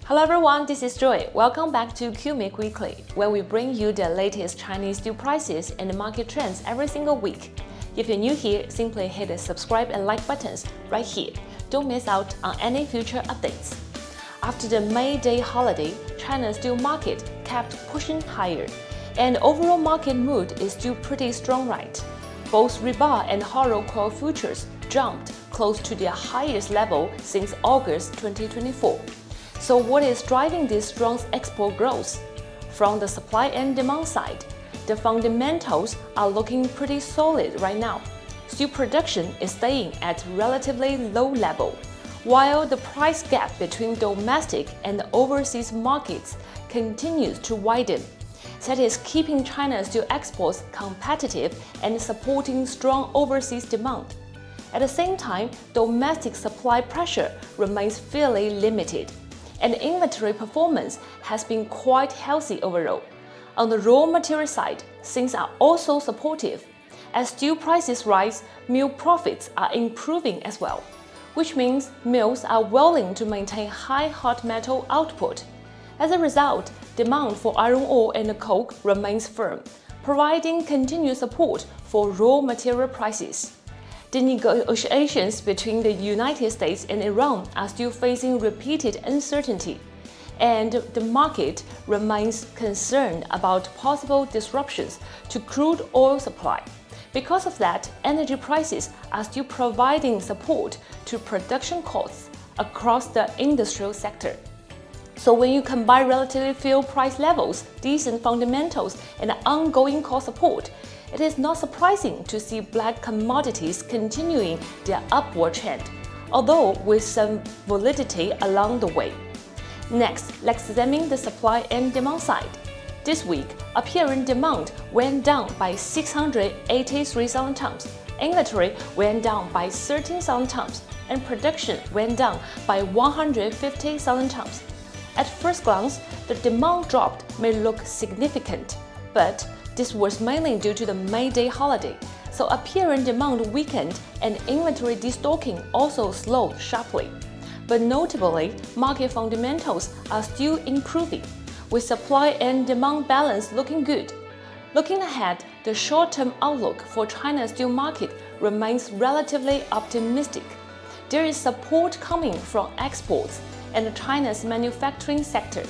Hello everyone, this is Joy. Welcome back to CUMIC Weekly, where we bring you the latest Chinese steel prices and market trends every single week. If you're new here, simply hit the subscribe and like buttons right here. Don't miss out on any future updates. After the May Day holiday, China's steel market kept pushing higher, and overall market mood is still pretty strong, right? Both rebar and hot-rolled coil futures jumped close to their highest level since August 2024. So what is driving this strong export growth? From the supply and demand side, the fundamentals are looking pretty solid right now. Steel production is staying at relatively low level, while the price gap between domestic and overseas markets continues to widen. That is keeping China's steel exports competitive and supporting strong overseas demand. At the same time, domestic supply pressure remains fairly limited, and inventory performance has been quite healthy overall. On the raw material side, things are also supportive. As steel prices rise, mill profits are improving as well, which means mills are willing to maintain high hot metal output. As a result, demand for iron ore and coke remains firm, providing continued support for raw material prices. The negotiations between the United States and Iran are still facing repeated uncertainty, and the market remains concerned about possible disruptions to crude oil supply. Because of that, energy prices are still providing support to production costs across the industrial sector. So when you combine relatively few price levels, decent fundamentals, and ongoing cost support, it is not surprising to see black commodities continuing their upward trend, although with some volatility along the way. Next, let's examine the supply and demand side. This week, apparent demand went down by 683,000 tons, inventory went down by 13,000 tons, and production went down by 150,000 tons. At first glance, the demand drop may look significant, but this was mainly due to the May Day holiday, so apparent demand weakened and inventory destocking also slowed sharply. But notably, market fundamentals are still improving, with supply and demand balance looking good. Looking ahead, the short-term outlook for China's steel market remains relatively optimistic. There is support coming from exports and China's manufacturing sector.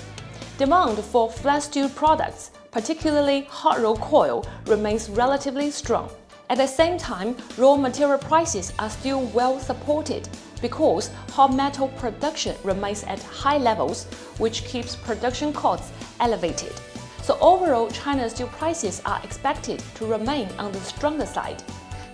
Demand for flat steel products, particularly hot-rolled coil, remains relatively strong. At the same time, raw material prices are still well supported because hot metal production remains at high levels, which keeps production costs elevated. So overall, China's steel prices are expected to remain on the stronger side.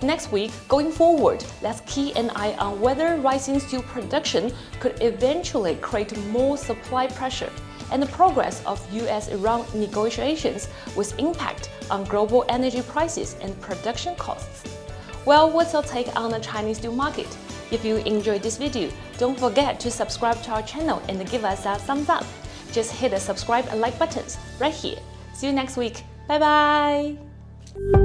Next week, going forward, let's keep an eye on whether rising steel production could eventually create more supply pressure, and the progress of US-Iran negotiations with impact on global energy prices and production costs. Well, what's your take on the Chinese steel market? If you enjoyed this video, don't forget to subscribe to our channel and give us a thumbs up. Just hit the subscribe and like buttons right here. See you next week. Bye bye!